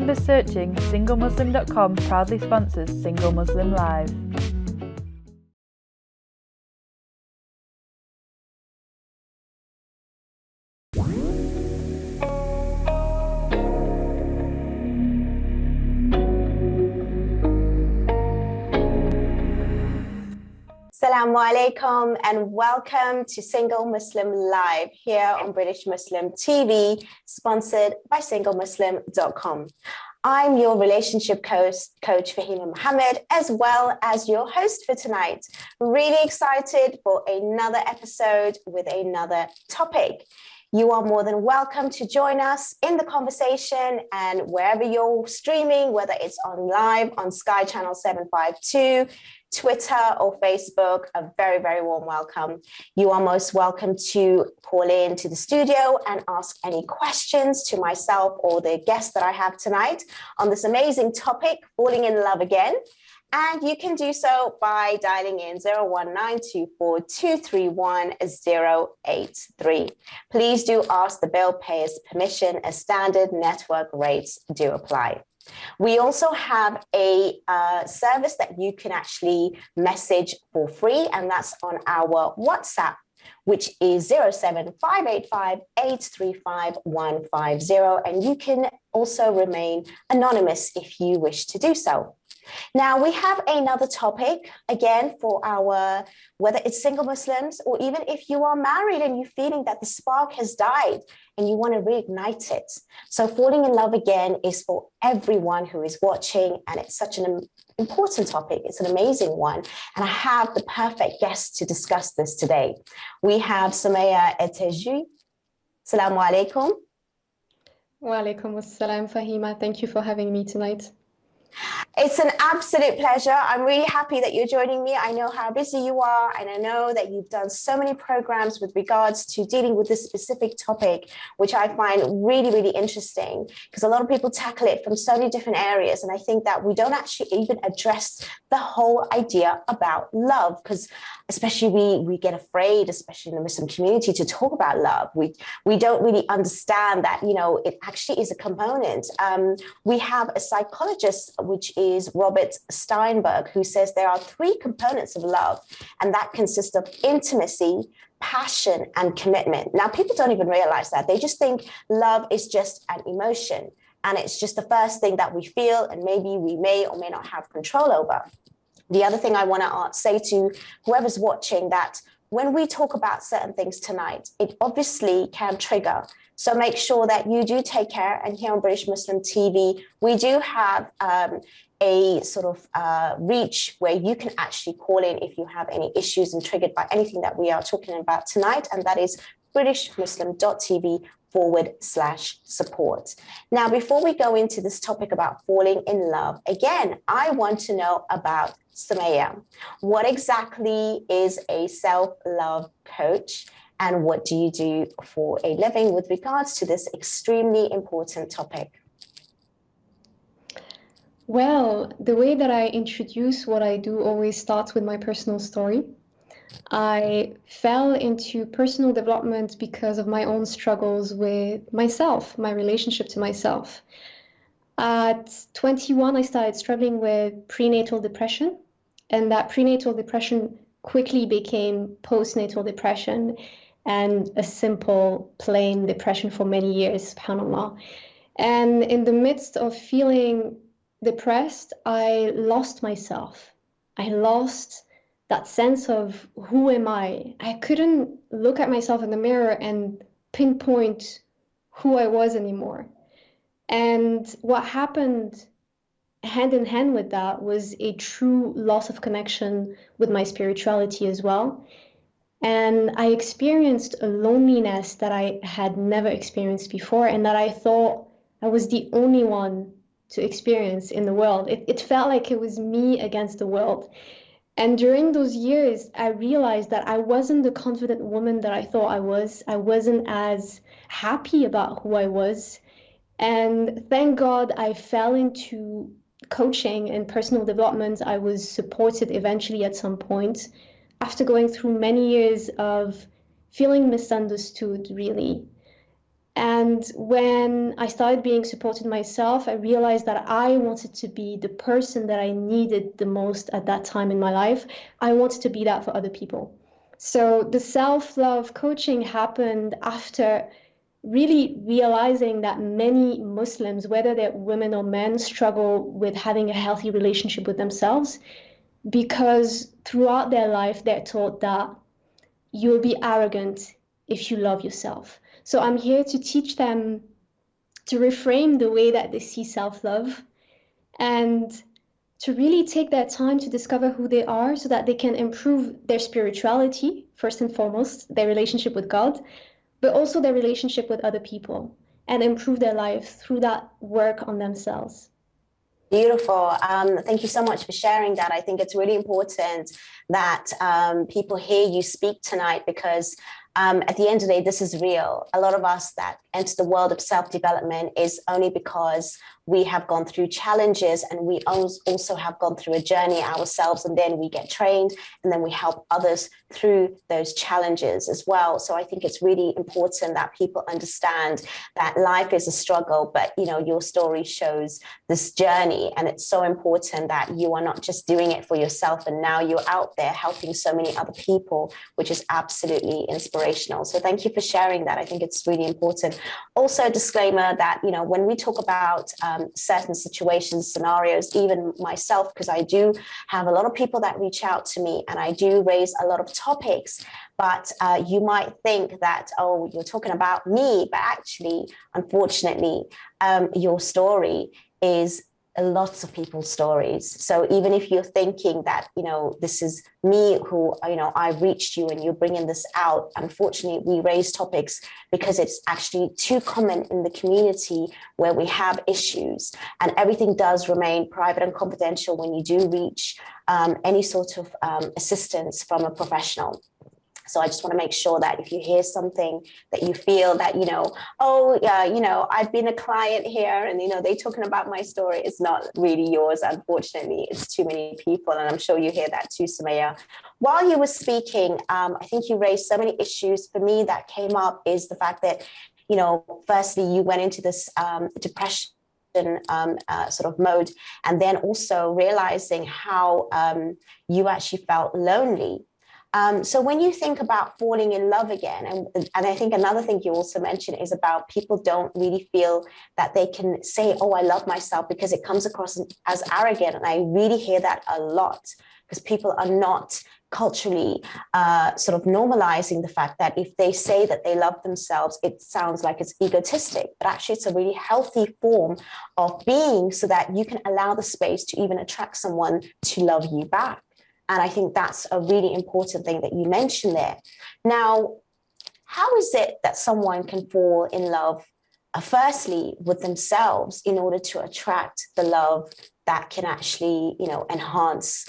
Remember searching SingleMuslim.com proudly sponsors Single Muslim Live. Assalamu alaikum and welcome to Single Muslim Live here on British Muslim TV, sponsored by SingleMuslim.com. I'm your relationship coach, Fahima Mohammed, as well as your host for tonight. Really excited for another episode with another topic. You are more than welcome to join us in the conversation, and wherever you're streaming, whether it's on live on Sky Channel 752, Twitter or Facebook, a very, very warm welcome. You are most welcome to call in to the studio and ask any questions to myself or the guest that I have tonight on this amazing topic, falling in love again. And you can do so by dialing in 01924231083. Please do ask the bill payer's permission, as standard network rates do apply. We also have a service that you can actually message for free, and that's on our WhatsApp, which is 07558355150. And you can also remain anonymous if you wish to do so. Now, we have another topic, again, for our, whether it's single Muslims or even if you are married and you're feeling that the spark has died and you want to reignite it. So falling in love again is for everyone who is watching, and it's such an important topic. It's an amazing one. And I have the perfect guest to discuss this today. We have Soumaya Ettouji. Assalamu alaikum. Wa alaikum assalam, Fahima. Thank you for having me tonight. It's an absolute pleasure. I'm really happy that you're joining me. I know how busy you are, and I know that you've done so many programs with regards to dealing with this specific topic, which I find really, really interesting, because a lot of people tackle it from so many different areas. And I think that we don't actually even address the whole idea about love, because especially we get afraid, especially in the Muslim community, to talk about love. We don't really understand that, you know, it actually is a component. We have a psychologist, which is Robert Steinberg, who says there are 3 components of love, and that consists of intimacy, passion, and commitment. Now, people don't even realize that. They just think love is just an emotion, and it's just the first thing that we feel, and maybe we may or may not have control over. The other thing I want to say to whoever's watching, that when we talk about certain things tonight, it obviously can trigger. So make sure that you do take care. And here on British Muslim TV, we do have a sort of reach where you can actually call in if you have any issues and triggered by anything that we are talking about tonight. And that is BritishMuslim.tv/support. Now, before we go into this topic about falling in love, again, I want to know about Soumaya. What exactly is a self-love coach? And what do you do for a living with regards to this extremely important topic? Well, the way that I introduce what I do always starts with my personal story. I fell into personal development because of my own struggles with myself, my relationship to myself. At 21, I started struggling with prenatal depression, and that prenatal depression quickly became postnatal depression, and a simple, plain depression for many years, subhanAllah. And in the midst of feeling depressed, I lost myself. I lost that sense of who am I? I couldn't look at myself in the mirror and pinpoint who I was anymore. And what happened hand in hand with that was a true loss of connection with my spirituality as well. And I experienced a loneliness that I had never experienced before, and that I thought I was the only one to experience in the world. It felt like it was me against the world. And during those years, I realized that I wasn't the confident woman that I thought I was. I wasn't as happy about who I was. And thank God I fell into coaching and personal development. I was supported eventually at some point, after going through many years of feeling misunderstood, really. And when I started being supported myself, I realized that I wanted to be the person that I needed the most at that time in my life. I wanted to be that for other people. So the self-love coaching happened after really realizing that many Muslims, whether they're women or men, struggle with having a healthy relationship with themselves because throughout their life, they're taught that you'll be arrogant if you love yourself. So I'm here to teach them to reframe the way that they see self-love and to really take that time to discover who they are so that they can improve their spirituality, first and foremost, their relationship with God, but also their relationship with other people and improve their life through that work on themselves. Beautiful. Thank you so much for sharing that. I think it's really important that people hear you speak tonight because at the end of the day, this is real. A lot of us that enter the world of self-development is only because we have gone through challenges and we also have gone through a journey ourselves, and then we get trained and then we help others through those challenges as well. So I think it's really important that people understand that life is a struggle, but your story shows this journey, and it's so important that you are not just doing it for yourself and now you're out there helping so many other people, which is absolutely inspirational. So thank you for sharing that. I think it's really important. Also, a disclaimer that when we talk about certain situations, scenarios, even myself, because I do have a lot of people that reach out to me and I do raise a lot of topics, but you might think that, oh, you're talking about me, but actually, unfortunately, your story is lots of people's stories. So even if you're thinking that, this is me who, I reached you and you're bringing this out, unfortunately, we raise topics because it's actually too common in the community where we have issues, and everything does remain private and confidential when you do reach any sort of assistance from a professional. So I just want to make sure that if you hear something that you feel that, oh, yeah, I've been a client here and, they're talking about my story, it's not really yours. Unfortunately, it's too many people. And I'm sure you hear that too, Soumaya. While you were speaking, I think you raised so many issues. For me, that came up is the fact that, firstly, you went into this depression sort of mode, and then also realizing how you actually felt lonely. So when you think about falling in love again, and I think another thing you also mentioned is about people don't really feel that they can say, oh, I love myself, because it comes across as arrogant. And I really hear that a lot because people are not culturally sort of normalizing the fact that if they say that they love themselves, it sounds like it's egotistic, but actually it's a really healthy form of being so that you can allow the space to even attract someone to love you back. And I think that's a really important thing that you mentioned there. Now, how is it that someone can fall in love, firstly, with themselves in order to attract the love that can actually, enhance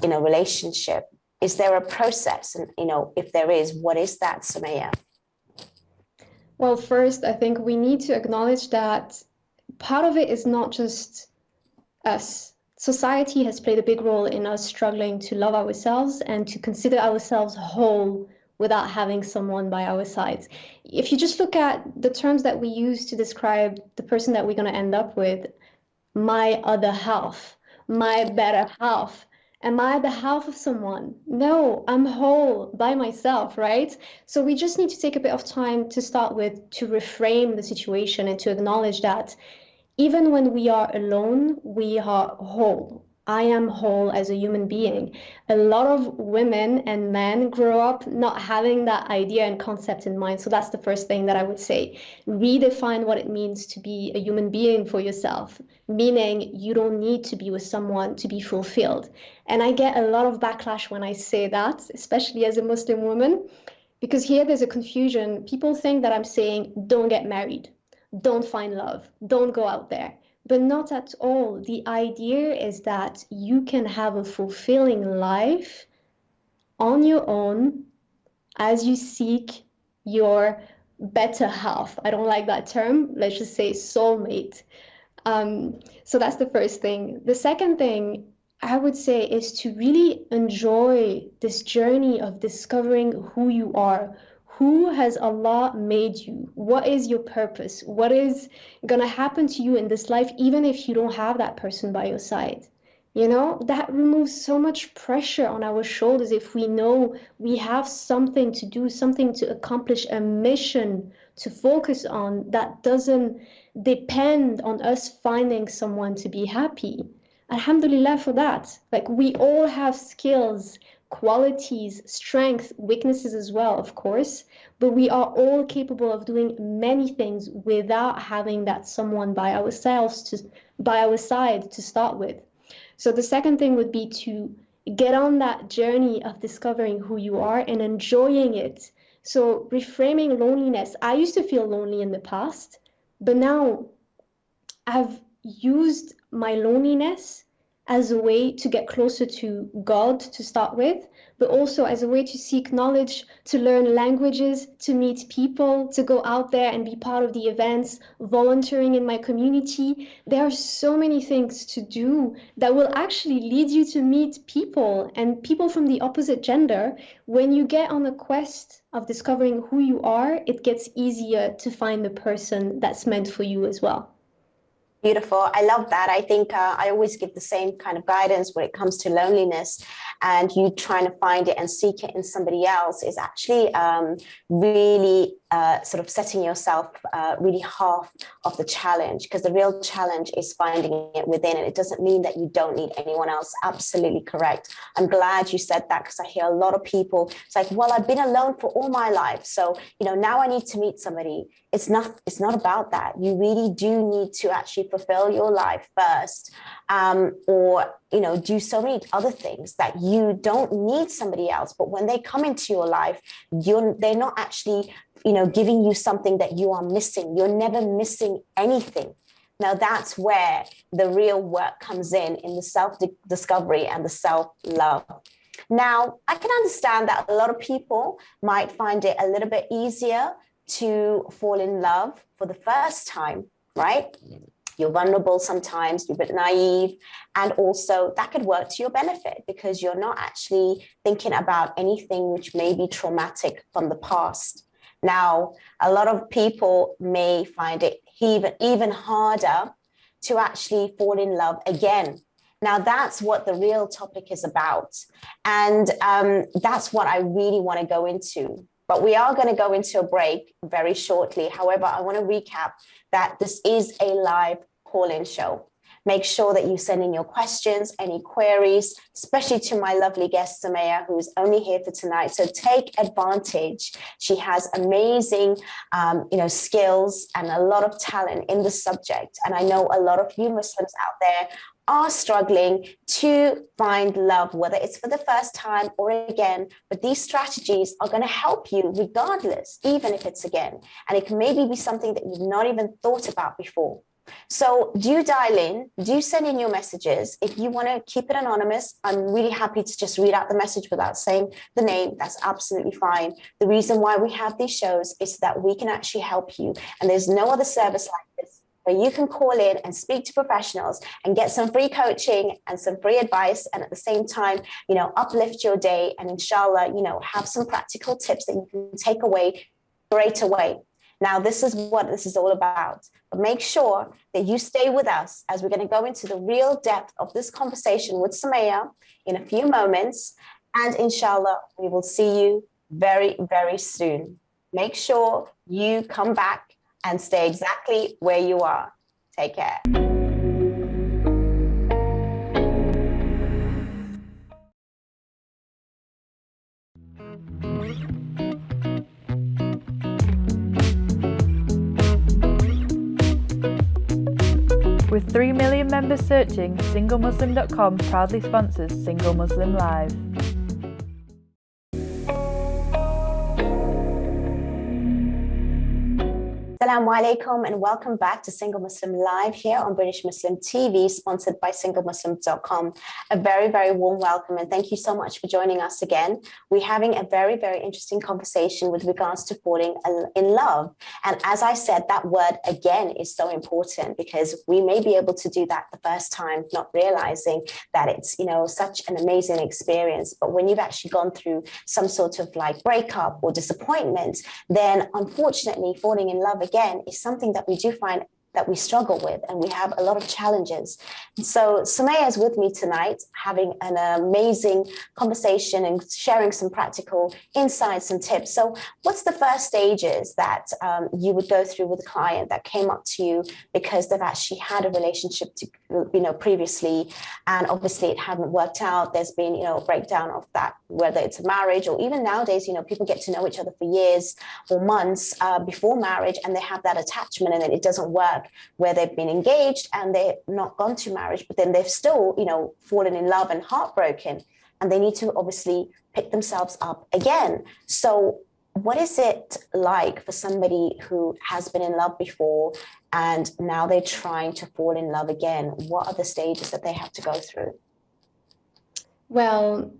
in a relationship? Is there a process? And, if there is, what is that, Soumaya? Well, first, I think we need to acknowledge that part of it is not just us. Society has played a big role in us struggling to love ourselves and to consider ourselves whole without having someone by our sides. If you just look at the terms that we use to describe the person that we're going to end up with, my other half, my better half, am I the half of someone? No, I'm whole by myself, right? So we just need to take a bit of time to start with to reframe the situation and to acknowledge that even when we are alone, we are whole. I am whole as a human being. A lot of women and men grow up not having that idea and concept in mind. So that's the first thing that I would say. Redefine what it means to be a human being for yourself, meaning you don't need to be with someone to be fulfilled. And I get a lot of backlash when I say that, especially as a Muslim woman, because here there's a confusion. People think that I'm saying, don't get married. Don't find love, don't go out there. But not at all. The idea is that you can have a fulfilling life on your own as you seek your better half. I don't like that term. Let's just say soulmate. So that's the first thing. The second thing I would say is to really enjoy this journey of discovering who you are, who has Allah made you? What is your purpose? What is gonna happen to you in this life, even if you don't have that person by your side? You know, that removes so much pressure on our shoulders if we know we have something to do, something to accomplish, a mission to focus on that doesn't depend on us finding someone to be happy. Alhamdulillah for that. Like, we all have skills, qualities, strengths, weaknesses as well, of course, but we are all capable of doing many things without having that someone by our side to start with. So the second thing would be to get on that journey of discovering who you are and enjoying it. So reframing loneliness. I used to feel lonely in the past, but now I've used my loneliness as a way to get closer to God to start with, but also as a way to seek knowledge, to learn languages, to meet people, to go out there and be part of the events, volunteering in my community. There are so many things to do that will actually lead you to meet people and people from the opposite gender. When you get on a quest of discovering who you are, it gets easier to find the person that's meant for you as well. Beautiful. I love that. I think I always give the same kind of guidance when it comes to loneliness, and you trying to find it and seek it in somebody else is actually really sort of setting yourself really half of the challenge, because the real challenge is finding it within, and it doesn't mean that you don't need anyone else. Absolutely correct. I'm glad you said that, because I hear a lot of people, it's like, well, I've been alone for all my life, so now I need to meet somebody. It's not about that. You really do need to actually fulfill your life first, or do so many other things that you don't need somebody else. But when they come into your life, they're not actually giving you something that you are missing. You're never missing anything. Now that's where the real work comes in the self-discovery and the self-love. Now, I can understand that a lot of people might find it a little bit easier to fall in love for the first time, right? You're vulnerable sometimes, you're a bit naive, and also that could work to your benefit because you're not actually thinking about anything which may be traumatic from the past. Now, a lot of people may find it even harder to actually fall in love again. Now, that's what the real topic is about. And that's what I really want to go into. But we are going to go into a break very shortly. However, I want to recap that this is a live call-in show. Make sure that you send in your questions, any queries, especially to my lovely guest, Soumaya, who is only here for tonight. So take advantage. She has amazing, skills and a lot of talent in the subject. And I know a lot of you Muslims out there are struggling to find love, whether it's for the first time or again, but these strategies are going to help you regardless, even if it's again. And it can maybe be something that you've not even thought about before. So do dial in, do send in your messages. If you want to keep it anonymous, I'm really happy to just read out the message without saying the name. That's absolutely fine. The reason why we have these shows is that we can actually help you. And there's no other service like this, where you can call in and speak to professionals and get some free coaching and some free advice, and at the same time, uplift your day and inshallah, have some practical tips that you can take away straight away. Now, this is what this is all about. But make sure that you stay with us as we're going to go into the real depth of this conversation with Soumaya in a few moments. And inshallah, we will see you very, very soon. Make sure you come back and stay exactly where you are. Take care. With 3 million members searching, SingleMuslim.com proudly sponsors Single Muslim Live. Assalamu alaikum and welcome back to Single Muslim Live here on British Muslim TV, sponsored by SingleMuslim.com. A very, very warm welcome and thank you so much for joining us again. We're having a very, very interesting conversation with regards to falling in love. And as I said, that word again is so important because we may be able to do that the first time, not realizing that it's, such an amazing experience. But when you've actually gone through some sort of like breakup or disappointment, then unfortunately falling in love again is something that we do find that we struggle with, and we have a lot of challenges. So Soumaya is with me tonight, having an amazing conversation and sharing some practical insights and tips. So what's the first stages that you would go through with a client that came up to you because they've actually had a relationship previously, and obviously it hadn't worked out? There's been, a breakdown of that, whether it's a marriage or even nowadays, people get to know each other for years or months before marriage, and they have that attachment and then it doesn't work, where they've been engaged and they've not gone to marriage, but then they've still, fallen in love and heartbroken, and they need to obviously pick themselves up again. So what is it like for somebody who has been in love before and now they're trying to fall in love again? What are the stages that they have to go through? Well,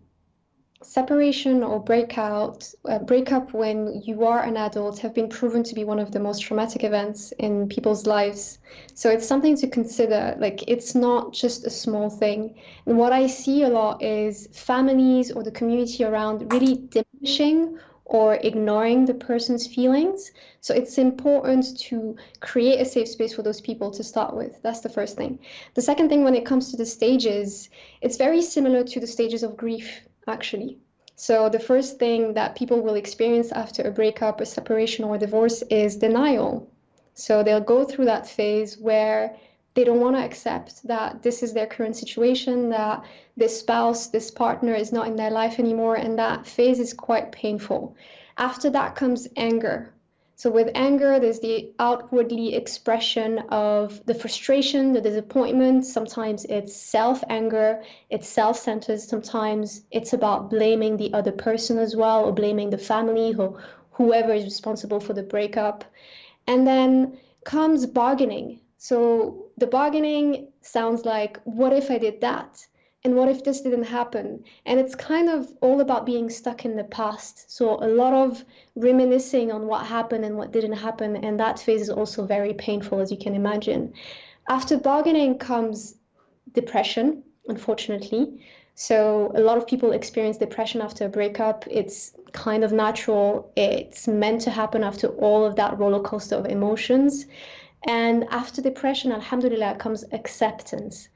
separation or breakup when you are an adult have been proven to be one of the most traumatic events in people's lives. So it's something to consider. Like, it's not just a small thing. And what I see a lot is families or the community around really diminishing or ignoring the person's feelings. So it's important to create a safe space for those people to start with. That's the first thing. The second thing, when it comes to the stages, it's very similar to the stages of grief, actually. So the first thing that people will experience after a breakup, a separation, or a divorce is denial. So they'll go through that phase where they don't want to accept that this is their current situation, that this spouse, this partner is not in their life anymore, and that phase is quite painful. After that comes anger. So with anger, there's the outwardly expression of the frustration, the disappointment. Sometimes it's self-anger, it's self-centered. Sometimes it's about blaming the other person as well, or blaming the family or whoever is responsible for the breakup. And then comes bargaining. So the bargaining sounds like, what if I did that? And what if this didn't happen? And it's kind of all about being stuck in the past. So a lot of reminiscing on what happened and what didn't happen. And that phase is also very painful, as you can imagine. After bargaining comes depression, unfortunately. So a lot of people experience depression after a breakup. It's kind of natural. It's meant to happen after all of that roller coaster of emotions. And after depression, alhamdulillah, comes acceptance.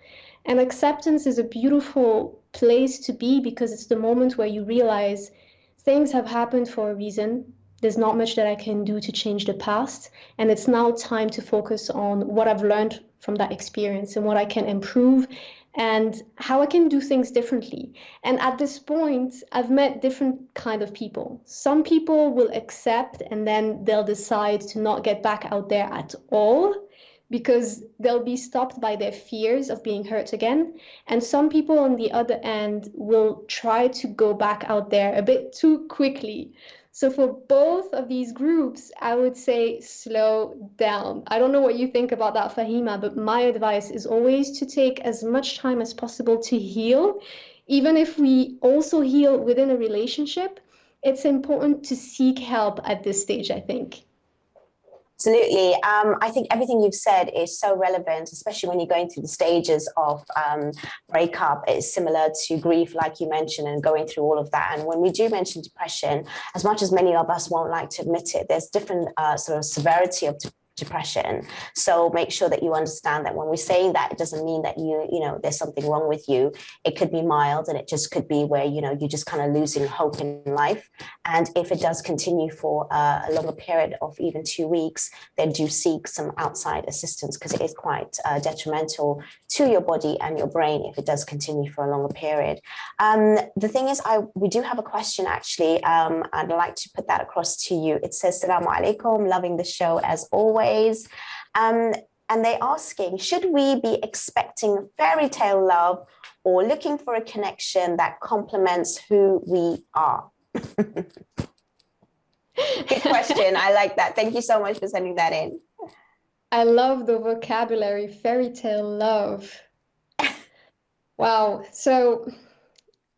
And acceptance is a beautiful place to be, because it's the moment where you realize things have happened for a reason. There's not much that I can do to change the past. And it's now time to focus on what I've learned from that experience and what I can improve and how I can do things differently. And at this point, I've met different kind of people. Some people will accept and then they'll decide to not get back out there at all, because they'll be stopped by their fears of being hurt again. And some people on the other end will try to go back out there a bit too quickly. So for both of these groups, I would say slow down. I don't know what you think about that, Fahima, but my advice is always to take as much time as possible to heal. Even if we also heal within a relationship, it's important to seek help at this stage, I think. Absolutely. I think everything you've said is so relevant, especially when you're going through the stages of breakup. It's similar to grief, like you mentioned, and going through all of that. And when we do mention depression, as much as many of us won't like to admit it, there's different sort of severity of depression. So make sure that you understand that when we're saying that, it doesn't mean that there's something wrong with you. It could be mild, and it just could be where you're just kind of losing hope in life. And if it does continue for a longer period of even 2 weeks, then do seek some outside assistance, because it is quite detrimental to your body and your brain if it does continue for a longer period. The thing is, we do have a question actually. I'd like to put that across to you. It says, "Assalamu alaikum, loving the show as always." And they're asking, should we be expecting fairy tale love or looking for a connection that complements who we are? Good question. I like that. Thank you so much for sending that in. I love the vocabulary, fairy tale love. Wow. So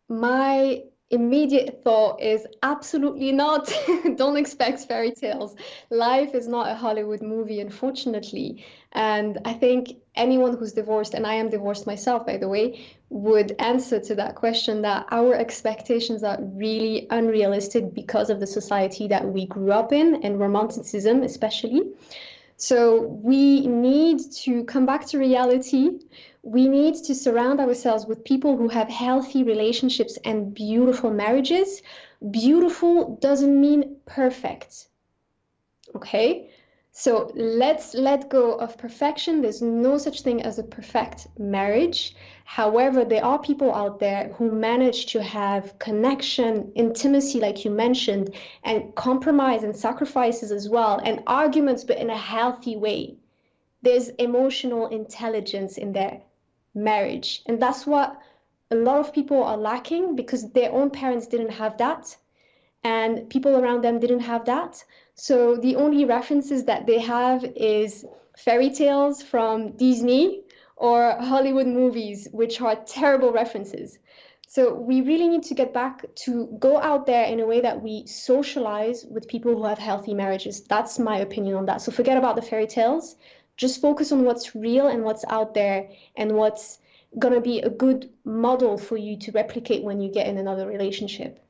my immediate thought is absolutely not. Don't expect fairy tales. Life is not a Hollywood movie, unfortunately. And I think anyone who's divorced, and I am divorced myself, by the way, would answer to that question that our expectations are really unrealistic because of the society that we grew up in, and romanticism especially. So we need to come back to reality. We need to surround ourselves with people who have healthy relationships and beautiful marriages. Beautiful doesn't mean perfect. Okay? So let's let go of perfection. There's no such thing as a perfect marriage. However, there are people out there who manage to have connection, intimacy, like you mentioned, and compromise and sacrifices as well, and arguments, but in a healthy way. There's emotional intelligence in their marriage. And that's what a lot of people are lacking because their own parents didn't have that and people around them didn't have that. So the only references that they have is fairy tales from Disney or Hollywood movies, which are terrible references. So we really need to get back to go out there in a way that we socialize with people who have healthy marriages. That's my opinion on that. So forget about the fairy tales. Just focus on what's real and what's out there and what's going to be a good model for you to replicate when you get in another relationship.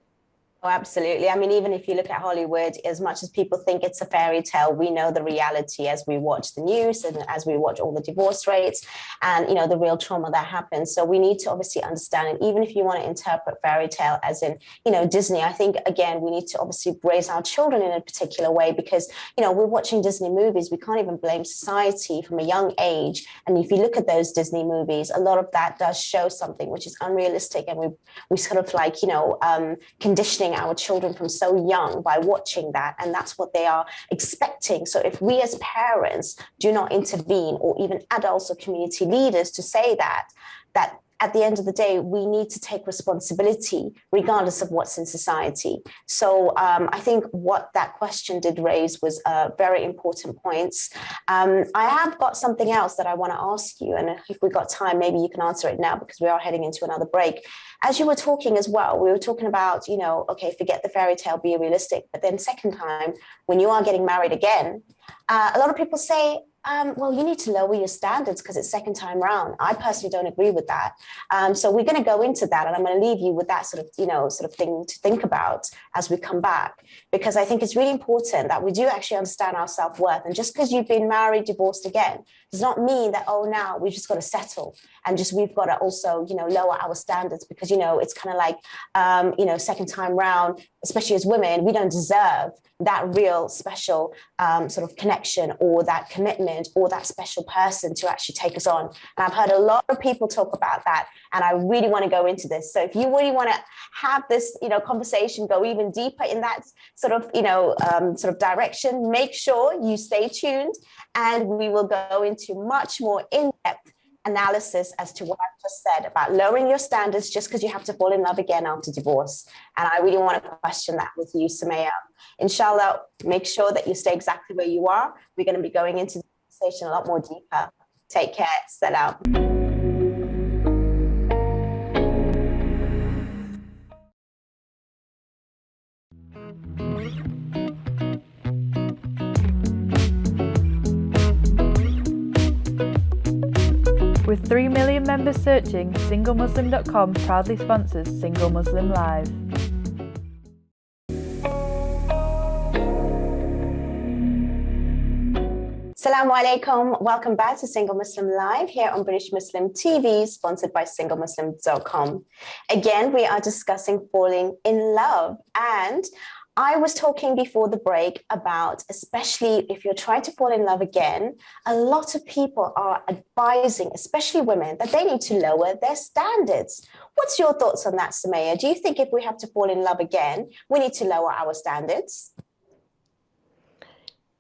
Oh, absolutely. I mean, even if you look at Hollywood, as much as people think it's a fairy tale, we know the reality as we watch the news and as we watch all the divorce rates and, you know, the real trauma that happens. So we need to obviously understand it. Even if you want to interpret fairy tale as in, you know, Disney, I think, again, we need to obviously raise our children in a particular way because, you know, we're watching Disney movies. We can't even blame society from a young age. And if you look at those Disney movies, a lot of that does show something which is unrealistic. And we sort of like, you know, conditioning our children from so young by watching that, and that's what they are expecting. So if we as parents do not intervene, or even adults or community leaders to say that at the end of the day, we need to take responsibility regardless of what's in society. So I think what that question did raise was very important points. I have got something else that I want to ask you, and if we've got time, maybe you can answer it now because we are heading into another break. As you were talking as well, we were talking about, you know, okay, forget the fairy tale, be realistic. But then second time, when you are getting married again, a lot of people say, well, you need to lower your standards because it's second time round. I personally don't agree with that. So we're going to go into that, and I'm going to leave you with that sort of, you know, sort of thing to think about as we come back, because I think it's really important that we do actually understand our self-worth. And just because you've been married, divorced again, does not mean that, oh, now we've just got to settle and just we've got to also, you know, lower our standards because, you know, it's kind of like, you know, second time round, especially as women, we don't deserve that real special sort of connection or that commitment or that special person to actually take us on. And I've heard a lot of people talk about that, and I really want to go into this. So if you really want to have this, you know, conversation go even deeper in that sort of, you know, sort of direction, make sure you stay tuned, and we will go into much more in-depth analysis as to what I've just said about lowering your standards just because you have to fall in love again after divorce. And I really want to question that with you, Soumaya. Inshallah, make sure that you stay exactly where you are. We're going to be going into the conversation a lot more deeper. Take care. Salam. With 3 million members searching, SingleMuslim.com proudly sponsors Single Muslim Live. Assalamu alaikum. Welcome back to Single Muslim Live here on British Muslim TV, sponsored by SingleMuslim.com. Again, we are discussing falling in love, and I was talking before the break about, especially if you're trying to fall in love again, a lot of people are advising, especially women, that they need to lower their standards. What's your thoughts on that, Soumaya? Do you think if we have to fall in love again, we need to lower our standards?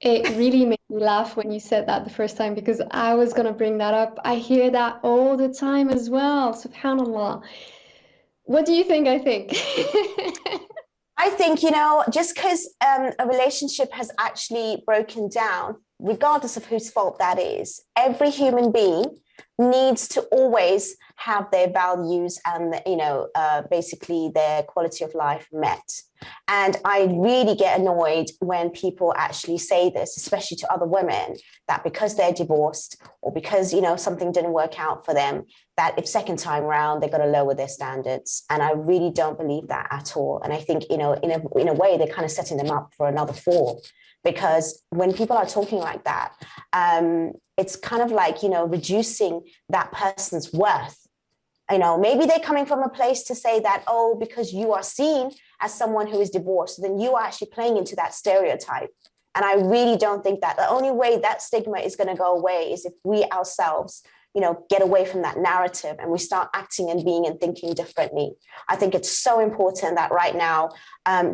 It really made me laugh when you said that the first time because I was going to bring that up. I hear that all the time as well. SubhanAllah. What do you think I think? I think, you know, just because a relationship has actually broken down regardless of whose fault that is, every human being needs to always have their values and, basically their quality of life met. And I really get annoyed when people actually say this, especially to other women, that because they're divorced or because, something didn't work out for them, that if second time round, they're going to lower their standards. And I really don't believe that at all. And I think, in a way, they're kind of setting them up for another fall. Because when people are talking like that, it's kind of like, reducing that person's worth. Maybe they're coming from a place to say that, oh, because you are seen as someone who is divorced, then you are actually playing into that stereotype. And I really don't think that the only way that stigma is going to go away is if we ourselves, get away from that narrative and we start acting and being and thinking differently. I think it's so important that right now,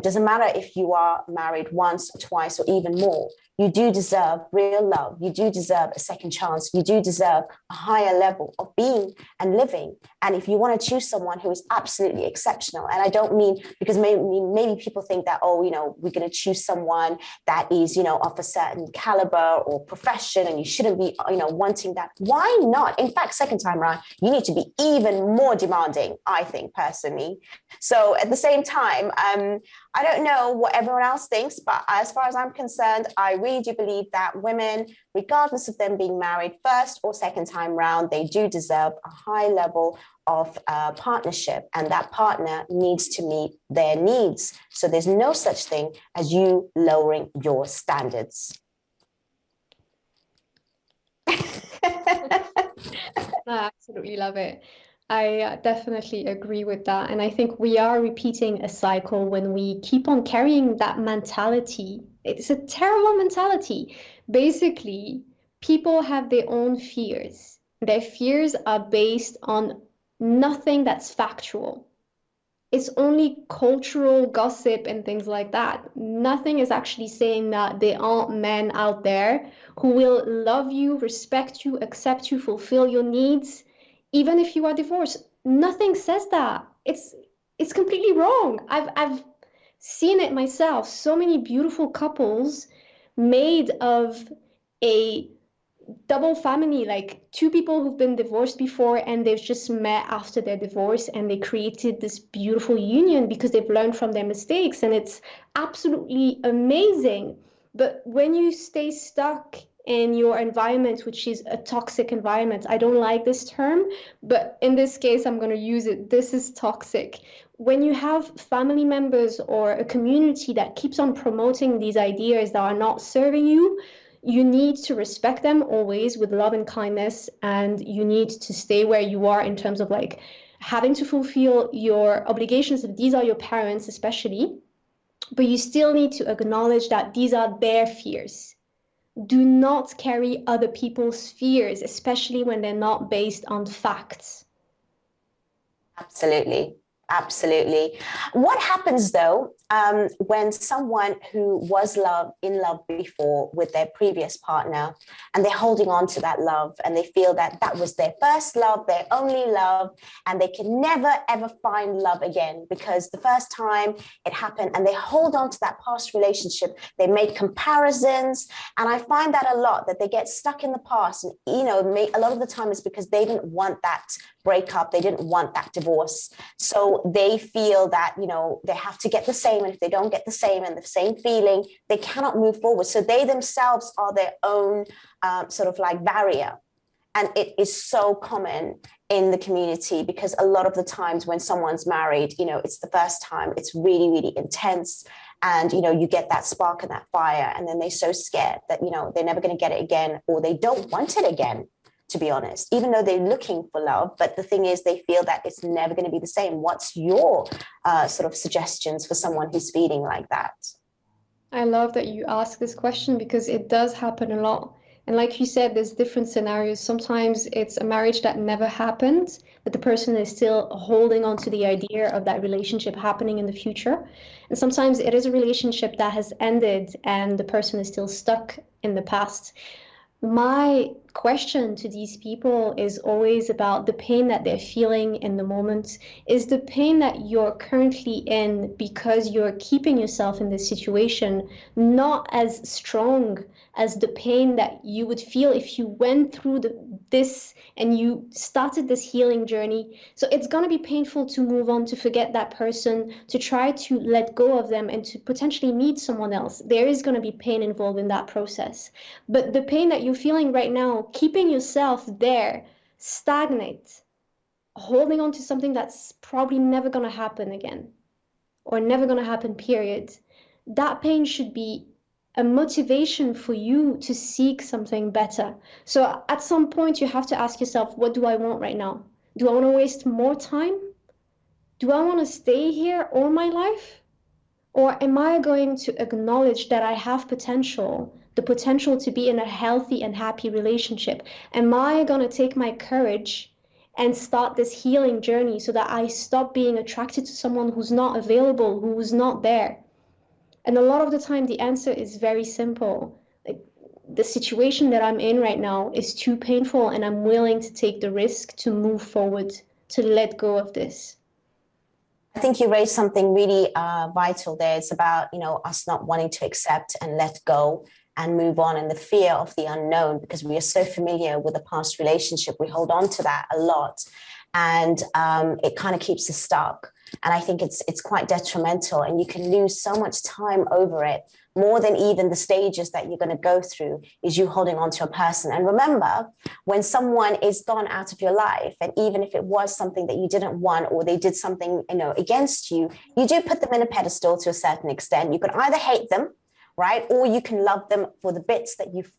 doesn't matter if you are married once or twice or even more, you do deserve real love. You do deserve a second chance. You do deserve a higher level of being and living. And if you want to choose someone who is absolutely exceptional, and I don't mean because maybe people think that, oh, we're going to choose someone that is, of a certain caliber or profession, and you shouldn't be, wanting that. Why not? In fact, second time around, you need to be even more demanding, I think, personally. So at the same time, I don't know what everyone else thinks, but as far as I'm concerned, I really do believe that women, regardless of them being married first or second time round, they do deserve a high level of partnership, and that partner needs to meet their needs. So there's no such thing as you lowering your standards. I absolutely love it. I definitely agree with that. And I think we are repeating a cycle when we keep on carrying that mentality. It's a terrible mentality. Basically, people have their own fears. Their fears are based on nothing that's factual. It's only cultural gossip and things like that. Nothing is actually saying that there aren't men out there who will love you, respect you, accept you, fulfill your needs, even if you are divorced. Nothing says that. It's completely wrong. I've seen it myself. So many beautiful couples made of a double family, like two people who've been divorced before and they've just met after their divorce, and they created this beautiful union because they've learned from their mistakes, and it's absolutely amazing. But when you stay stuck in your environment, which is a toxic environment, I don't like this term, but in this case I'm going to use it. This is toxic. When you have family members or a community that keeps on promoting these ideas that are not serving you, you need to respect them always with love and kindness, and you need to stay where you are in terms of like having to fulfill your obligations if these are your parents especially, but you still need to acknowledge that these are their fears. Do not carry other people's fears, especially when they're not based on facts. Absolutely. Absolutely. What happens though, when someone who was in love before with their previous partner, and they're holding on to that love, and they feel that that was their first love, their only love, and they can never ever find love again because the first time it happened, and they hold on to that past relationship. They make comparisons, and I find that a lot, that they get stuck in the past, and a lot of the time it's because they didn't want that breakup, they didn't want that divorce, so they feel that they have to get the same, and if they don't get the same and the same feeling, they cannot move forward. So they themselves are their own sort of like barrier. And it is so common in the community because a lot of the times when someone's married, it's the first time, it's really, really intense. And, you get that spark and that fire, and then they're so scared that, they're never going to get it again, or they don't want it again, to be honest, even though they're looking for love. But the thing is, they feel that it's never going to be the same. What's your sort of suggestions for someone who's feeling like that? I love that you ask this question because it does happen a lot. And like you said, there's different scenarios. Sometimes it's a marriage that never happened, but the person is still holding on to the idea of that relationship happening in the future. And sometimes it is a relationship that has ended and the person is still stuck in the past. My question to these people is always about the pain that they're feeling in the moment. Is the pain that you're currently in because you're keeping yourself in this situation not as strong as the pain that you would feel if you went through this and you started this healing journey? So it's going to be painful to move on, to forget that person, to try to let go of them and to potentially meet someone else. There is going to be pain involved in that process. But the pain that you're feeling right now, keeping yourself there, stagnate, holding on to something that's probably never going to happen again or never going to happen, period. That pain should be a motivation for you to seek something better. So at some point, you have to ask yourself, what do I want right now? Do I want to waste more time? Do I want to stay here all my life? Or am I going to acknowledge that I have potential, the potential to be in a healthy and happy relationship? Am I going to take my courage and start this healing journey so that I stop being attracted to someone who's not available, who's not there? And a lot of the time, the answer is very simple. Like, the situation that I'm in right now is too painful, and I'm willing to take the risk to move forward, to let go of this. I think you raised something really vital there. It's about, us not wanting to accept and let go and move on, and the fear of the unknown, because we are so familiar with a past relationship. We hold on to that a lot, and it kind of keeps us stuck. And I think it's quite detrimental, and you can lose so much time over it. More than even the stages that you're going to go through is you holding on to a person. And remember, when someone is gone out of your life, and even if it was something that you didn't want, or they did something, against you, you do put them in a pedestal to a certain extent. You can either hate them, right? Or you can love them for the bits that you've,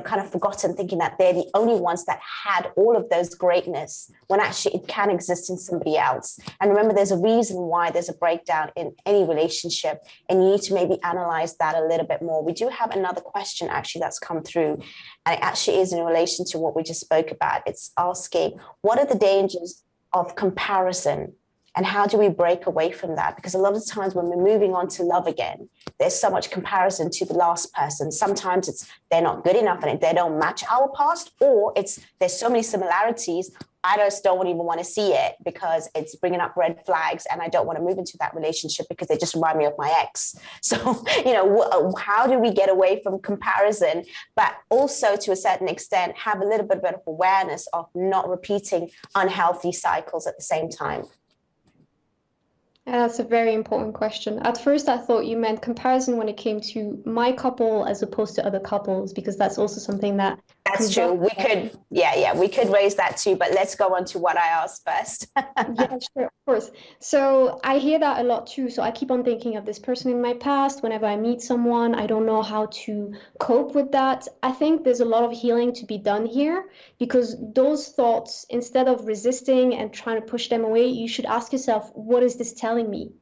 kind of forgotten, thinking that they're the only ones that had all of those greatness, when actually it can exist in somebody else. And remember, there's a reason why there's a breakdown in any relationship, and you need to maybe analyze that a little bit more. We do have another question actually that's come through, and it actually is in relation to what we just spoke about. It's asking, what are the dangers of comparison? And how do we break away from that? Because a lot of times when we're moving on to love again, there's so much comparison to the last person. Sometimes it's they're not good enough and they don't match our past, or there's so many similarities, I just don't even want to see it because it's bringing up red flags, and I don't want to move into that relationship because they just remind me of my ex. So, how do we get away from comparison, but also to a certain extent have a little bit of awareness of not repeating unhealthy cycles at the same time? That's a very important question. At first, I thought you meant comparison when it came to my couple as opposed to other couples, because that's also something that... That's true. We could raise that too, but let's go on to what I asked first. Yeah, sure, of course. So I hear that a lot too. So I keep on thinking of this person in my past. Whenever I meet someone, I don't know how to cope with that. I think there's a lot of healing to be done here, because those thoughts, instead of resisting and trying to push them away, you should ask yourself, what is this telling me?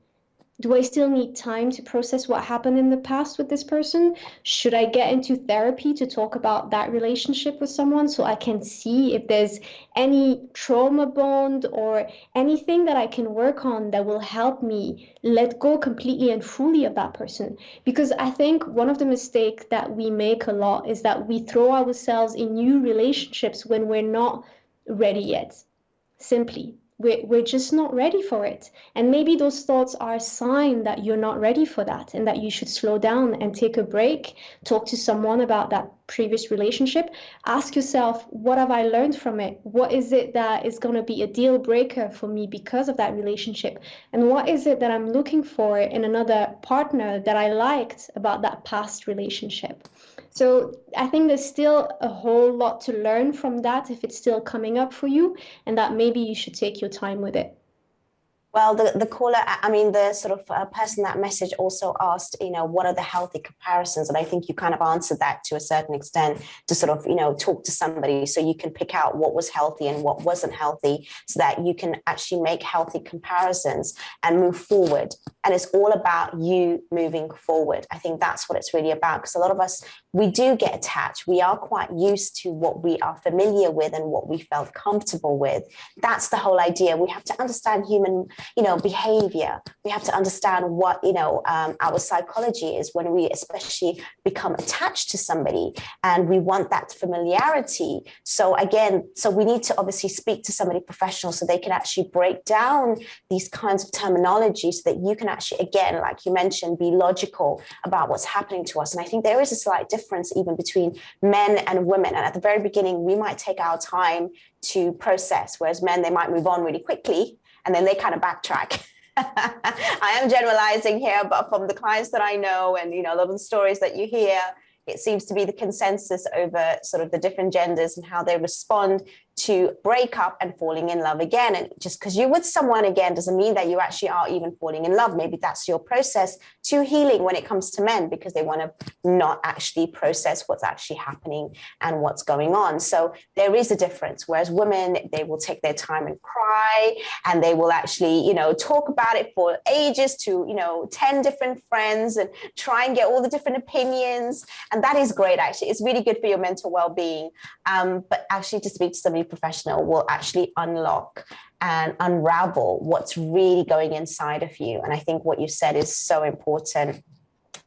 Do I still need time to process what happened in the past with this person? Should I get into therapy to talk about that relationship with someone so I can see if there's any trauma bond or anything that I can work on that will help me let go completely and fully of that person? Because I think one of the mistakes that we make a lot is that we throw ourselves in new relationships when we're not ready yet. Simply. We're just not ready for it. And maybe those thoughts are a sign that you're not ready for that, and that you should slow down and take a break, talk to someone about that previous relationship. Ask yourself, what have I learned from it? What is it that is going to be a deal breaker for me because of that relationship? And what is it that I'm looking for in another partner that I liked about that past relationship? So I think there's still a whole lot to learn from that if it's still coming up for you, and that maybe you should take your time with it. Well, the caller, the sort of person that message also asked, what are the healthy comparisons? And I think you kind of answered that to a certain extent, to sort of, talk to somebody so you can pick out what was healthy and what wasn't healthy, so that you can actually make healthy comparisons and move forward. And it's all about you moving forward. I think that's what it's really about, because a lot of us, we do get attached. We are quite used to what we are familiar with and what we felt comfortable with. That's the whole idea. We have to understand human behavior. We have to understand what, our psychology is when we especially become attached to somebody and we want that familiarity. So we need to obviously speak to somebody professional so they can actually break down these kinds of terminology so that you can actually, again, like you mentioned, be logical about what's happening to us. And I think there is a slight difference even between men and women. And at the very beginning, we might take our time to process, whereas men, they might move on really quickly and then they kind of backtrack. I am generalizing here, but from the clients that I know and, a lot of the stories that you hear, it seems to be the consensus over sort of the different genders and how they respond to break up and falling in love again. And just because you're with someone again doesn't mean that you actually are even falling in love. Maybe that's your process to healing when it comes to men, because they want to not actually process what's actually happening and what's going on. So there is a difference. Whereas women, they will take their time and cry, and they will actually, talk about it for ages to, 10 different friends and try and get all the different opinions. And that is great, actually. It's really good for your mental well-being. But actually to speak to somebody professional will actually unlock and unravel what's really going inside of you. And I think what you said is so important.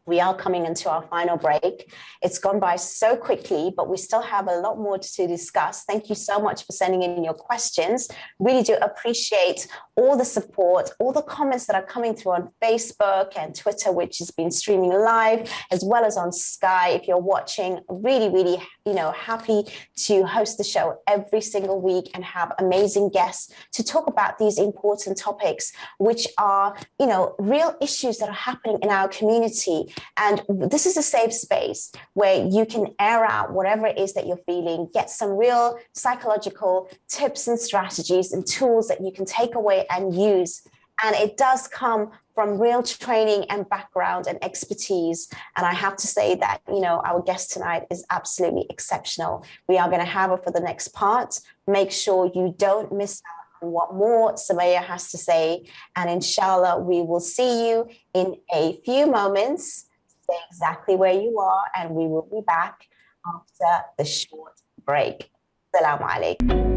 We are coming into our final break. It's gone by so quickly, but we still have a lot more to discuss. Thank you so much for sending in your questions. Really do appreciate all the support, all the comments that are coming through on Facebook and Twitter, which has been streaming live, as well as on Sky. If you're watching, really, really, happy to host the show every single week and have amazing guests to talk about these important topics, which are, real issues that are happening in our community. And this is a safe space where you can air out whatever it is that you're feeling, get some real psychological tips and strategies and tools that you can take away and use. And it does come from real training and background and expertise. And I have to say that, our guest tonight is absolutely exceptional. We are going to have her for the next part. Make sure you don't miss out on what more Soumaya has to say. And inshallah, we will see you in a few moments. Stay exactly where you are, and we will be back after the short break. Assalamu alaikum.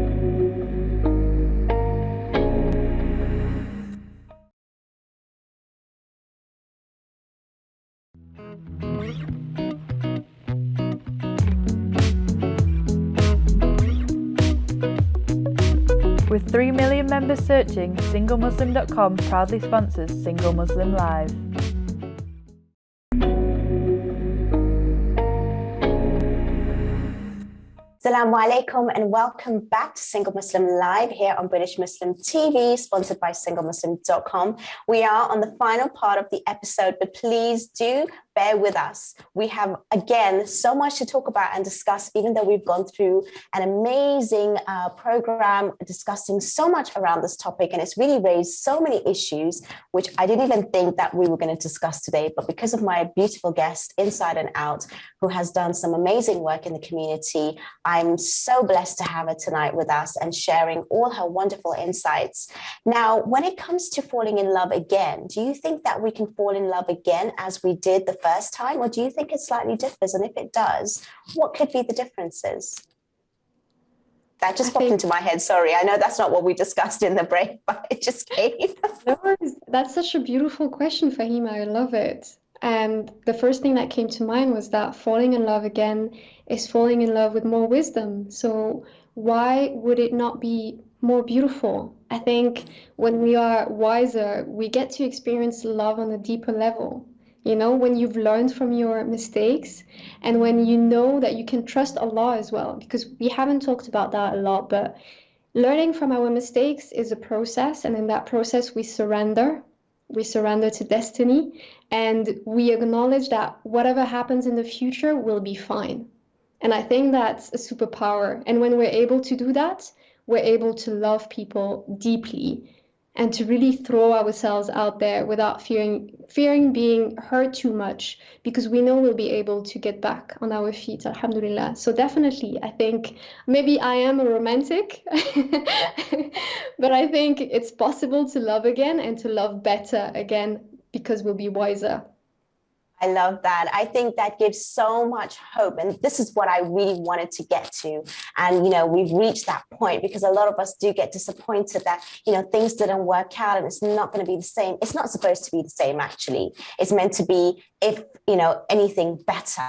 With 3 million members searching, SingleMuslim.com proudly sponsors Single Muslim Live. Assalamu alaikum and welcome back to Single Muslim Live here on British Muslim TV, sponsored by SingleMuslim.com. We are on the final part of the episode, but please do bear with us. We have, again, so much to talk about and discuss, even though we've gone through an amazing program discussing so much around this topic. And it's really raised so many issues, which I didn't even think that we were going to discuss today. But because of my beautiful guest, Inside and Out, who has done some amazing work in the community, I'm so blessed to have her tonight with us and sharing all her wonderful insights. Now, when it comes to falling in love again, do you think that we can fall in love again as we did the first time, or do you think it slightly differs? And if it does, what could be the differences? That just popped into my head. Sorry, I know that's not what we discussed in the break, but it just came. No, that's such a beautiful question, Fahima. I love it. And the first thing that came to mind was that falling in love again is falling in love with more wisdom. So why would it not be more beautiful? I think when we are wiser, we get to experience love on a deeper level. When you've learned from your mistakes and when you know that you can trust Allah as well, because we haven't talked about that a lot, but learning from our mistakes is a process. And in that process, we surrender to destiny, and we acknowledge that whatever happens in the future will be fine. And I think that's a superpower. And when we're able to do that, we're able to love people deeply and to really throw ourselves out there without fearing being hurt too much, because we know we'll be able to get back on our feet, alhamdulillah. So definitely, I think maybe I am a romantic, but I think it's possible to love again and to love better again, because we'll be wiser. I love that. I think that gives so much hope. And this is what I really wanted to get to. And, we've reached that point because a lot of us do get disappointed that, things didn't work out and it's not going to be the same. It's not supposed to be the same, actually. It's meant to be, if, anything better.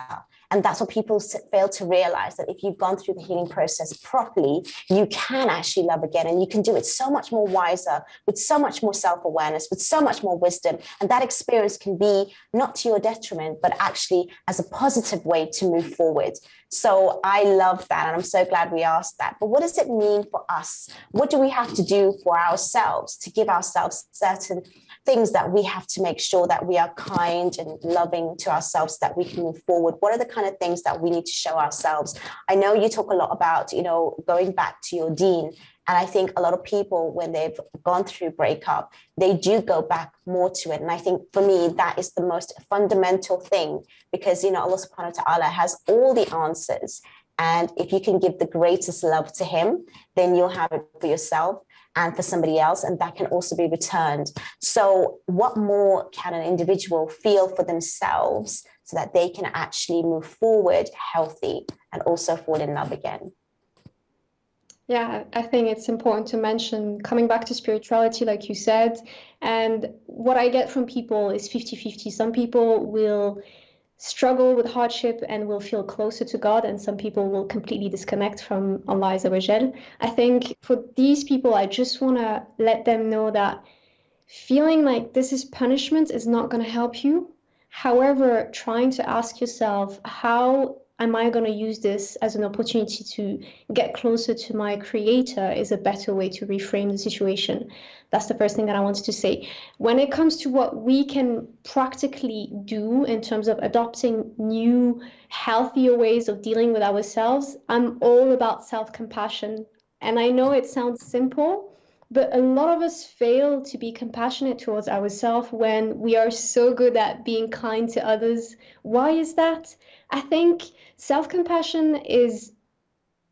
And that's what people fail to realize, that if you've gone through the healing process properly, you can actually love again. And you can do it so much more wiser, with so much more self-awareness, with so much more wisdom. And that experience can be not to your detriment, but actually as a positive way to move forward. So I love that. And I'm so glad we asked that. But what does it mean for us? What do we have to do for ourselves to give ourselves certain things that we have to make sure that we are kind and loving to ourselves, so that we can move forward? What are the kind of things that we need to show ourselves? I know you talk a lot about, going back to your dean. And I think a lot of people, when they've gone through breakup, they do go back more to it. And I think for me, that is the most fundamental thing, because, Allah subhanahu wa ta'ala has all the answers. And if you can give the greatest love to him, then you'll have it for yourself and for somebody else, and that can also be returned. So what more can an individual feel for themselves so that they can actually move forward healthy and also fall in love again? Yeah, I think it's important to mention, coming back to spirituality, like you said, and what I get from people is 50-50. Some people will struggle with hardship and will feel closer to God, and some people will completely disconnect from Allah Azza wa Jal. I think for these people, I just want to let them know that feeling like this is punishment is not going to help you. However, trying to ask yourself, how am I going to use this as an opportunity to get closer to my creator, is a better way to reframe the situation. That's the first thing that I wanted to say. When it comes to what we can practically do in terms of adopting new, healthier ways of dealing with ourselves, I'm all about self-compassion. And I know it sounds simple, but a lot of us fail to be compassionate towards ourselves when we are so good at being kind to others. Why is that? I think self-compassion is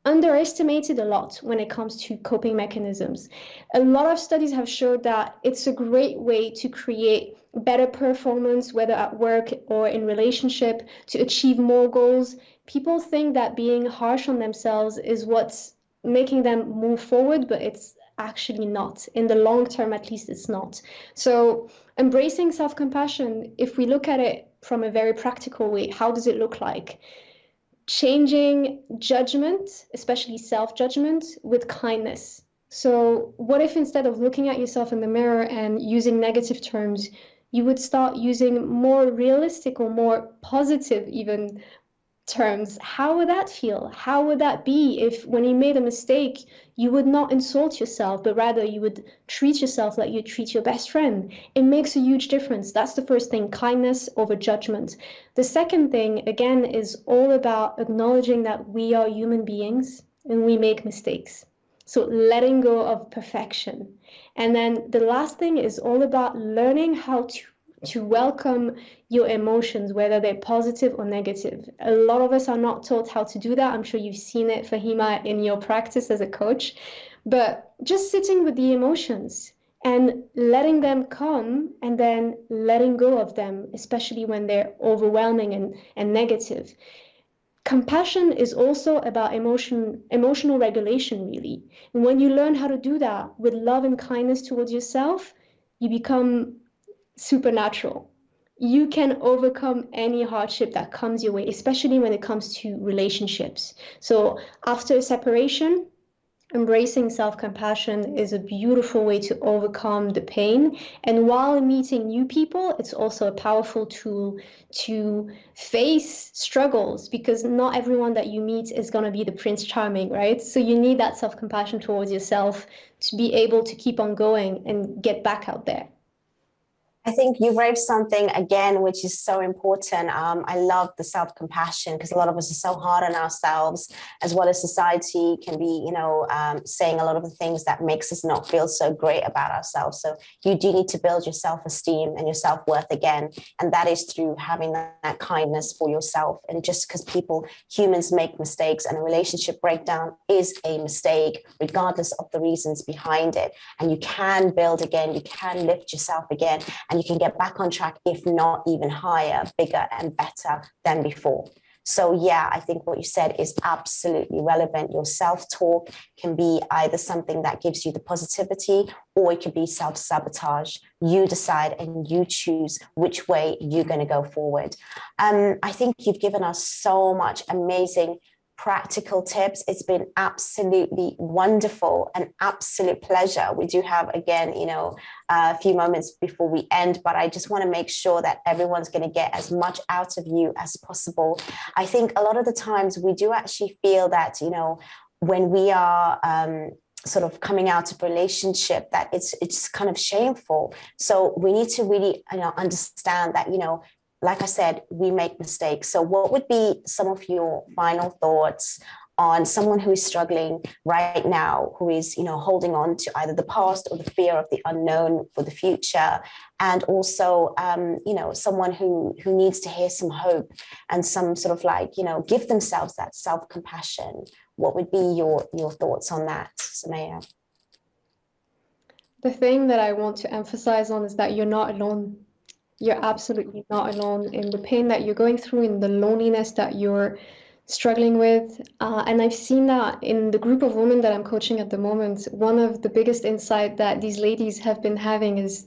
underestimated a lot when it comes to coping mechanisms. A lot of studies have showed that it's a great way to create better performance, whether at work or in relationship, to achieve more goals. People think that being harsh on themselves is what's making them move forward, but it's actually not. In the long term, at least, it's not. So embracing self-compassion, if we look at it from a very practical way, how does it look like? Changing judgment, especially self-judgment, with kindness. So what if instead of looking at yourself in the mirror and using negative terms, you would start using more realistic or more positive even terms? How would that feel? How would that be if when you made a mistake, you would not insult yourself, but rather you would treat yourself like you treat your best friend? It makes a huge difference. That's the first thing, kindness over judgment. The second thing, again, is all about acknowledging that we are human beings and we make mistakes. So letting go of perfection. And then the last thing is all about learning how to welcome your emotions, whether they're positive or negative. A lot of us are not taught how to do that. I'm sure you've seen it, Fahima, in your practice as a coach. But just sitting with the emotions and letting them come and then letting go of them, especially when they're overwhelming and negative. Compassion is also about emotional regulation, really. And when you learn how to do that with love and kindness towards yourself, you become supernatural. You can overcome any hardship that comes your way, especially when it comes to relationships. So after a separation, embracing self-compassion is a beautiful way to overcome the pain. And while meeting new people, it's also a powerful tool to face struggles, because not everyone that you meet is going to be the Prince Charming, right? So you need that self-compassion towards yourself to be able to keep on going and get back out there. I think you raised something again, which is so important. I love the self-compassion, because a lot of us are so hard on ourselves, as well as society can be, saying a lot of the things that makes us not feel so great about ourselves. So you do need to build your self-esteem and your self-worth again. And that is through having that kindness for yourself. And just because humans make mistakes, and a relationship breakdown is a mistake, regardless of the reasons behind it. And you can build again, you can lift yourself again. and you can get back on track, if not even higher, bigger and better than before. So yeah, I think what you said is absolutely relevant. Your self-talk can be either something that gives you the positivity, or it could be self-sabotage. You decide and you choose which way you're going to go forward. I think you've given us so much amazing practical tips. It's been absolutely wonderful, an absolute pleasure. We do have, again, a few moments before we end, but I just want to make sure that everyone's going to get as much out of you as possible. I think a lot of the times we do actually feel that, when we are sort of coming out of relationship, that it's kind of shameful. So we need to really understand that, like I said, we make mistakes. So what would be some of your final thoughts on someone who is struggling right now, who is, holding on to either the past or the fear of the unknown for the future, and also, someone who needs to hear some hope and some sort of give themselves that self-compassion? What would be your thoughts on that, Soumaya? The thing that I want to emphasize on is that you're not alone. You're absolutely not alone in the pain that you're going through, in the loneliness that you're struggling with. And I've seen that in the group of women that I'm coaching at the moment. One of the biggest insight that these ladies have been having is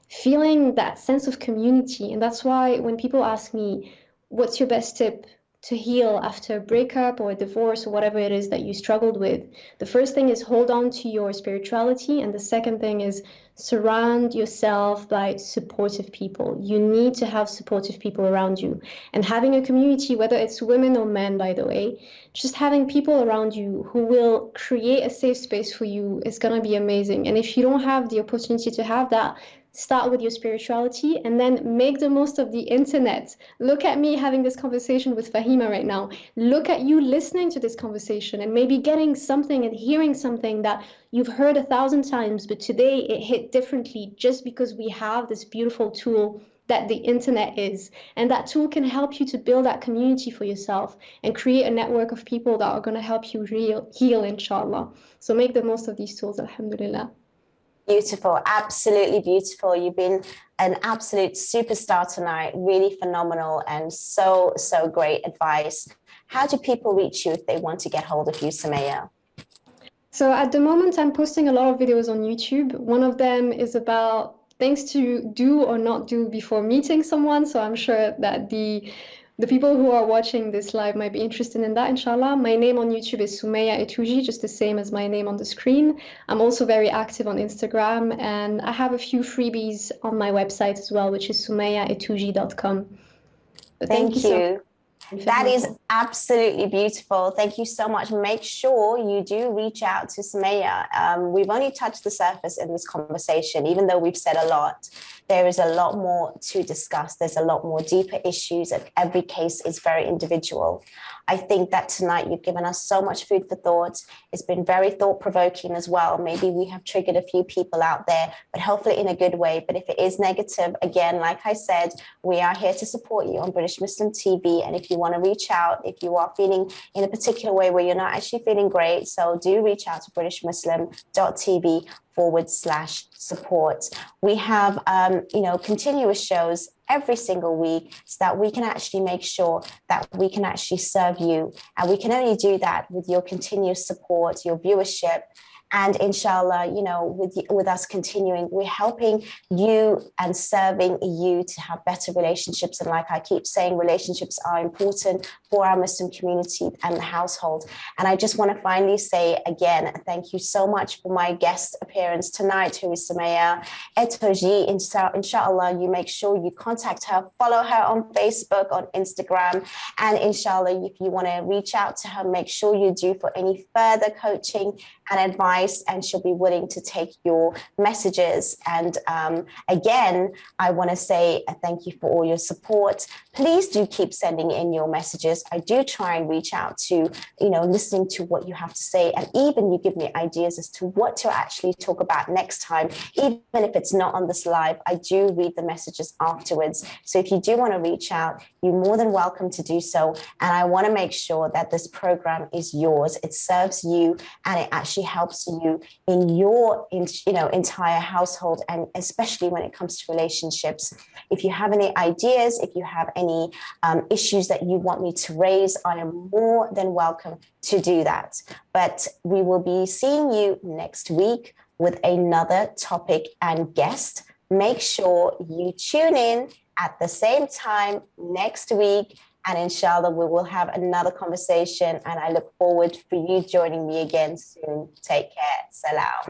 feeling that sense of community. And that's why when people ask me, what's your best tip to heal after a breakup or a divorce or whatever it is that you struggled with, the first thing is hold on to your spirituality. And the second thing is surround yourself by supportive people. You need to have supportive people around you. And having a community, whether it's women or men, by the way, just having people around you who will create a safe space for you is going to be amazing. And if you don't have the opportunity to have that, start with your spirituality and then make the most of the internet. Look at me having this conversation with Fahima right now. Look at you listening to this conversation and maybe getting something and hearing something that you've heard 1,000 times, but today it hit differently just because we have this beautiful tool that the internet is. And that tool can help you to build that community for yourself and create a network of people that are going to help you heal, inshallah. So make the most of these tools, alhamdulillah. Beautiful, absolutely beautiful. You've been an absolute superstar tonight, really phenomenal, and so great advice. How do people reach you if they want to get hold of you, Soumaya? So at the moment, I'm posting a lot of videos on YouTube. One of them is about things to do or not do before meeting someone. So I'm sure that the people who are watching this live might be interested in that, inshallah. My name on YouTube is Soumaya Ettouji, just the same as my name on the screen. I'm also very active on Instagram, and I have a few freebies on my website as well, which is SingleMuslim.com. So thank you. That is much. absolutely beautiful. Thank you so much. Make sure you do reach out to Soumaya. We've only touched the surface in this conversation, even though we've said a lot. There is a lot more to discuss. There's a lot more deeper issues, and every case is very individual. I think that tonight you've given us so much food for thought. It's been very thought-provoking as well. Maybe we have triggered a few people out there, but hopefully in a good way. But if it is negative, again, like I said, we are here to support you on British Muslim TV. And if you want to reach out, if you are feeling in a particular way where you're not actually feeling great, so do reach out to BritishMuslim.tv/support. We have, continuous shows every single week so that we can actually make sure that we can actually serve you. And we can only do that with your continuous support, your viewership. And inshallah, with us continuing, we're helping you and serving you to have better relationships. And like I keep saying, relationships are important for our Muslim community and the household. And I just want to finally say again, thank you so much for my guest appearance tonight, who is Soumaya Ettouji. Inshallah, you make sure you contact her, follow her on Facebook, on Instagram. And inshallah, if you want to reach out to her, make sure you do for any further coaching and advice, and she'll be willing to take your messages. And again, I want to say thank you for all your support. Please do keep sending in your messages. I do try and reach out to, listening to what you have to say, and even you give me ideas as to what to actually talk about next time. Even if it's not on this live, I do read the messages afterwards. So if you do want to reach out, you're more than welcome to do so. And I want to make sure that this program is yours. It serves you, and it actually actually helps you in your entire household, and especially when it comes to relationships. If you have any ideas, if you have any issues that you want me to raise, I am more than welcome to do that. But we will be seeing you next week with another topic and guest. Make sure you tune in at the same time next week, and inshallah we will have another conversation, and I look forward for you joining me again soon. Take care. Salam.